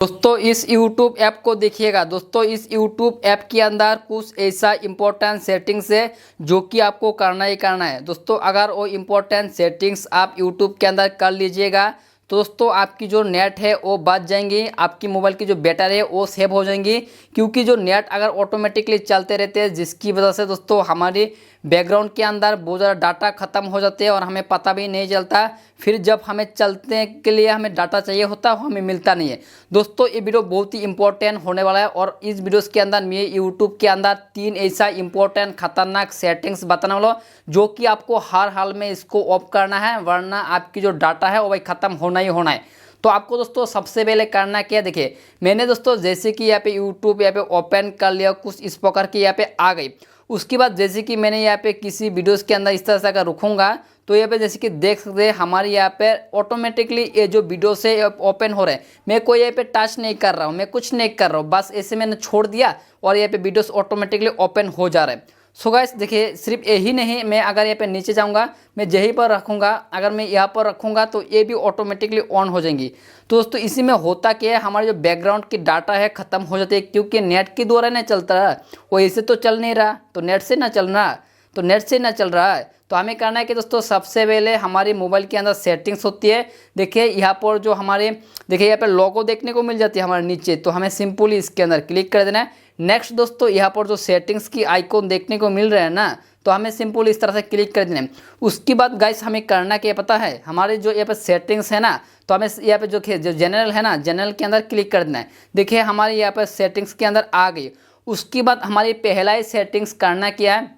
दोस्तों इस YouTube app को देखिएगा। दोस्तों इस YouTube ऐप के अंदर कुछ ऐसा इम्पोर्टेंट सेटिंग्स है जो कि आपको करना ही करना है। दोस्तों अगर वो इम्पोर्टेंट सेटिंग्स आप YouTube के अंदर कर लीजिएगा तो दोस्तों आपकी जो नेट है वो बच जाएंगी, आपकी मोबाइल की जो बैटरी है वो सेव हो जाएंगी। क्योंकि जो नेट अगर ऑटोमेटिकली चलते रहते हैं जिसकी वजह से दोस्तों हमारी बैकग्राउंड के अंदर बहुत ज़्यादा डाटा ख़त्म हो जाते हैं और हमें पता भी नहीं चलता। फिर जब हमें चलने के लिए हमें डाटा चाहिए होता है वो हमें मिलता नहीं है। दोस्तों ये वीडियो बहुत ही इंपॉर्टेंट होने वाला है और इस वीडियोस के अंदर मैं यूट्यूब के अंदर 3 ऐसा इंपॉर्टेंट खतरनाक सेटिंग्स बताने वाला हूँ जो कि आपको हर हाल में इसको ऑफ करना है, वरना आपकी जो डाटा है वो भाई ख़त्म होना ही होना है। तो आपको दोस्तों सबसे पहले करना क्या, देखिए मैंने दोस्तों जैसे कि यहाँ पे यूट्यूब यहाँ पे ओपन कर लिया, कुछ इस प्रकार की यहाँ पे आ गई। उसके बाद जैसे कि मैंने यहाँ पे किसी वीडियोस के अंदर इस तरह से अगर रुकूंगा तो यहाँ पे जैसे कि देख सकते हैं हमारे यहाँ पे ऑटोमेटिकली ये जो वीडियो से ओपन हो रहे हैं। मैं कोई यहाँ पे टच नहीं कर रहा हूँ, मैं कुछ नहीं कर रहा हूँ, बस ऐसे मैंने छोड़ दिया और यहाँ पे वीडियोस ऑटोमेटिकली ओपन हो जा रहे हैं। सो गाइस देखिए सिर्फ यही नहीं, मैं अगर यहाँ पे नीचे जाऊँगा, मैं यहीं पर रखूँगा, अगर मैं यहाँ पर रखूँगा तो ये भी ऑटोमेटिकली ऑन हो जाएंगी। तो दोस्तों इसी में होता क्या है, हमारे जो बैकग्राउंड की डाटा है ख़त्म हो जाती है क्योंकि नेट के द्वारा नहीं चलता रहा, वो ऐसे तो चल नहीं रहा, तो नेट से ना चल रहा, तो नेट से ना चल रहा है। तो हमें करना है कि दोस्तों सबसे पहले हमारी मोबाइल के अंदर सेटिंग्स होती है। देखिए यहाँ पर जो हमारे देखिए यहाँ पर लोगो देखने को मिल जाती है हमारे नीचे, तो हमें सिंपली इसके अंदर क्लिक कर देना है। नेक्स्ट दोस्तों यहाँ पर जो सेटिंग्स की आइकॉन देखने को मिल रहा है ना, तो हमें सिंपल इस तरह से क्लिक कर देना है। उसके बाद गाइस हमें करना क्या पता है, हमारे जो यहाँ पे सेटिंग्स है ना, तो हमें यहाँ पे जो जनरल है ना, जनरल के अंदर क्लिक कर देना है। देखिए हमारे यहाँ पर सेटिंग्स के अंदर आ गई। उसके बाद हमारी पहला ही सेटिंग्स करना क्या है,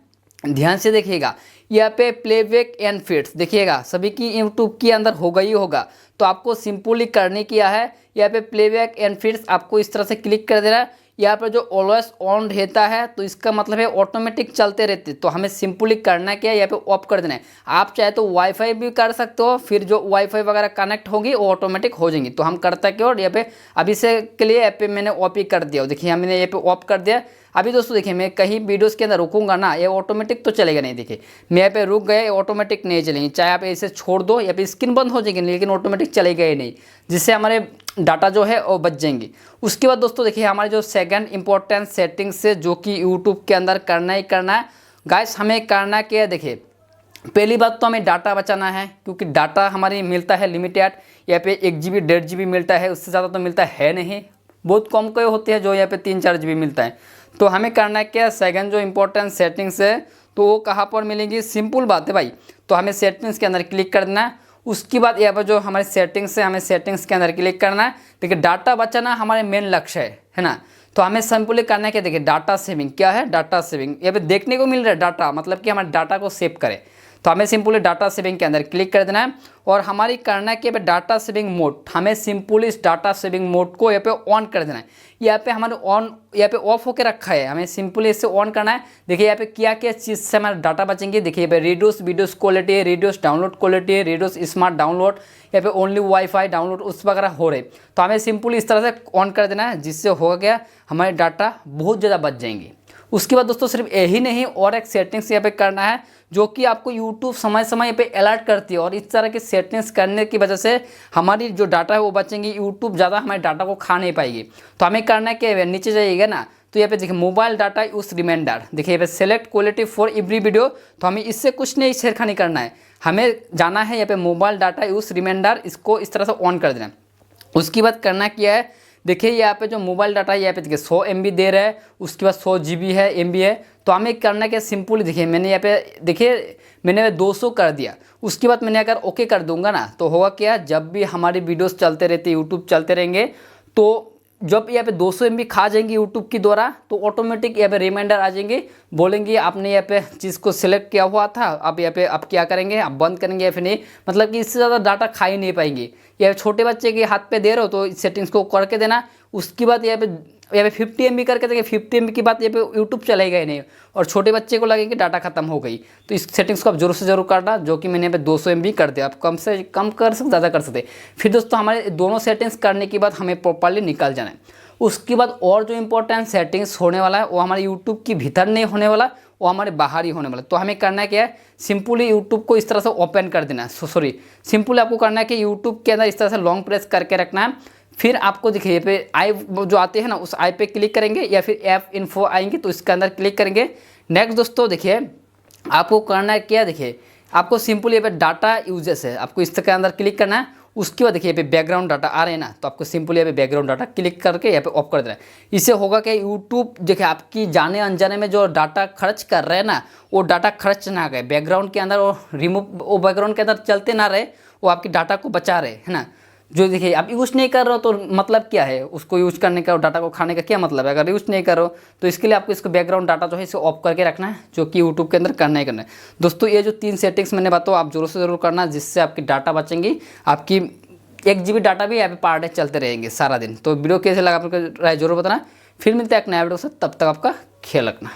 ध्यान से देखिएगा, यहाँ पे प्लेबैक एंड फीड्स देखिएगा सभी की यूट्यूब के अंदर होगा ही होगा। तो आपको सिंपली करने क्या है, यहाँ पे प्लेबैक एंड फीड्स आपको इस तरह से क्लिक कर देना है। यहाँ पर जो ऑलवेज ऑन रहता है तो इसका मतलब है ऑटोमेटिक चलते रहते, तो हमें सिंपली करना क्या है, यहाँ पे ऑफ कर देना है। आप चाहे तो वाईफाई भी कर सकते हो, फिर जो वाईफाई वगैरह कनेक्ट होगी वो ऑटोमेटिक हो जाएंगी। तो हम करता क्या, और यहाँ पे अभी से के लिए यहाँ पे मैंने ऑफ ही कर दिया। देखिए हमने यहाँ पे ऑफ कर दिया। अभी दोस्तों देखिए मैं कहीं वीडियोस के अंदर रुकूंगा ना, ये ऑटोमेटिक तो चलेगा नहीं। देखिए मैं यहाँ पे रुक गए, ऑटोमेटिक नहीं चलेंगे, चाहे आप ऐसे छोड़ दो या पे स्क्रीन बंद हो जाएगी लेकिन ऑटोमेटिक चलेगा ही नहीं, जिससे हमारे डाटा जो है वो बच जाएंगे। उसके बाद दोस्तों देखिए हमारे जो सेकंड इंपॉर्टेंट सेटिंग्स है जो कि यूट्यूब के अंदर करना ही करना है। गाइस हमें करना क्या है, देखिए पहली बात तो हमें डाटा बचाना है क्योंकि डाटा हमारी मिलता है लिमिटेड। यहाँ पे 1 GB 1.5 GB मिलता है, उससे ज़्यादा तो मिलता है नहीं, बहुत कम के होते हैं जो यहाँ पे 3-4 GB मिलता है। तो हमें करना क्या है, सेकंड जो इंपॉर्टेंट सेटिंग्स है तो वो कहाँ पर मिलेंगी, सिंपल बात है भाई। तो हमें सेटिंग्स के अंदर क्लिक कर देना है। उसके बाद यहाँ पर जो हमारे सेटिंग्स है, हमें सेटिंग्स के अंदर क्लिक करना है। देखिए डाटा बचाना हमारे मेन लक्ष्य है ना, तो हमें सिंपली करना है क्या, देखिए डाटा सेविंग क्या है, डाटा सेविंग यहाँ पे देखने को मिल रहा है डाटा, मतलब कि हमारे डाटा को सेव करें। तो हमें सिंपली डाटा सेविंग के अंदर क्लिक कर देना है और हमारी करना है कि डाटा सेविंग मोड, हमें सिंपली इस डाटा सेविंग मोड को यहाँ पे ऑन कर देना है। यहाँ पे हमारे ऑन यहाँ पे ऑफ होकर रखा है, हमें सिंपली इसे ऑन करना है। देखिए यहाँ पे क्या क्या चीज़ से हमारा डाटा बचेंगे, देखिए यहाँ पे reduce videos quality, reduce download quality, reduce smart download, यहाँ पे ओनली वाईफाई डाउनलोड उस वगैरह हो रहे। तो हमें सिंपली इस तरह से ऑन कर देना है, जिससे हो गया हमारे डाटा बहुत ज़्यादा बच जाएंगे। उसके बाद दोस्तों सिर्फ यही नहीं, और एक सेटिंग्स यहाँ पे करना है जो कि आपको YouTube समय समय पे अलर्ट करती है, और इस तरह के सेटिंग्स करने की वजह से हमारी जो डाटा है वो बचेंगी, YouTube ज़्यादा हमारे डाटा को खा नहीं पाएगी। तो हमें करना है कि नीचे जाइएगा ना, तो यहाँ पे देखिए मोबाइल डाटा यूज रिमाइंडर, देखिए यहाँ पे select quality for every video. तो हमें इससे कुछ नहीं छेड़खानी करना है, हमें जाना है यहाँ पे मोबाइल डाटा यूज रिमाइंडर, इसको इस तरह से ऑन कर देना है। उसके बाद करना क्या है, देखिए यहाँ पे जो मोबाइल डाटा है यहाँ पे देखिए 100 MB दे रहा है, उसके बाद 100 GB है MB है। तो हमें करना क्या, सिंपली देखिए मैंने यहाँ पे देखिए मैंने 200 कर दिया। उसके बाद मैंने अगर ओके कर दूंगा ना, तो होगा क्या, जब भी हमारी वीडियोस चलते रहते यूट्यूब चलते रहेंगे, तो जब यहाँ पे 200 MB खा जाएंगे यूट्यूब के द्वारा, तो ऑटोमेटिक यहाँ पे रिमाइंडर आ जाएंगे, बोलेंगे आपने यहाँ पे चीज़ को सिलेक्ट किया हुआ था, आप यहाँ पे आप क्या करेंगे, आप बंद करेंगे या फिर नहीं, मतलब कि इससे ज़्यादा डाटा खा ही नहीं पाएंगे। या छोटे बच्चे के हाथ पे दे रहे हो तो इस सेटिंग्स को करके देना। उसके बाद यहाँ पे 50 MB करके देखिए, 50 MB की बात यहाँ पे यूट्यूब चलेगा ही नहीं, और छोटे बच्चे को लगेगा डाटा खत्म हो गई। तो इस सेटिंग्स को आप जरूर से जरूर करना, जो कि मैंने यहाँ पे 200 MB कर दिया, आप कम से कम कर सकते, ज़्यादा कर सकते। फिर दोस्तों हमारे दोनों सेटिंग्स करने के बाद हमें प्रॉपरली निकल जाना है। उसके बाद और जो इंपॉर्टेंट सेटिंग्स होने वाला है वो हमारे यूट्यूब के भीतर नहीं होने वाला, वो हमारे बाहर ही होने वाला। तो हमें करना क्या है, सिंपली यूट्यूब को इस तरह से ओपन कर देना है। सिंपली आपको करना है कि यूट्यूब के अंदर इस तरह से लॉन्ग प्रेस करके रखना है, फिर आपको देखिए पे आई जो आते हैं ना, उस आई पे क्लिक करेंगे या फिर ऐप इन्फो आएंगे तो इसके अंदर क्लिक करेंगे। नेक्स्ट दोस्तों देखिए आपको करना है क्या, देखिए आपको सिंपल ये पे डाटा यूजेस है, आपको इसके अंदर क्लिक करना है। उसके बाद देखिए यहाँ पे बैकग्राउंड डाटा आ रहे हैं ना, तो आपको सिंपल यहाँ पे बैकग्राउंड डाटा क्लिक करके यहाँ पे ऑफ कर देना है। इससे होगा कि यूट्यूब देखिए आपकी जाने अनजाने में जो डाटा खर्च कर रहे हैं ना, वो डाटा खर्च ना गए बैकग्राउंड के अंदर, वो रिमूव वो बैकग्राउंड के अंदर चलते ना रहे, वो आपकी डाटा को बचा रहे है ना। जो देखिए आप यूज़ नहीं कर रहे हो तो मतलब क्या है, उसको यूज़ करने का और डाटा को खाने का क्या मतलब है। अगर यूज़ नहीं करो तो इसके लिए आपको इसको बैकग्राउंड डाटा जो है इसे ऑफ करके रखना है, जो कि यूट्यूब के अंदर करना ही करना है। दोस्तों ये जो 3 सेटिंग्स मैंने बताओ आप जरूर से ज़रूर करना, जिससे आपकी डाटा बचेंगी। आपकी 1 GB डाटा भी यहाँ पे पर डे चलते रहेंगे सारा दिन। तो वीडियो कैसे लगा आपको राय जरूर बताना। फिर मिलते हैं एक नया वीडियो से, तब तक आपका ख्याल रखना।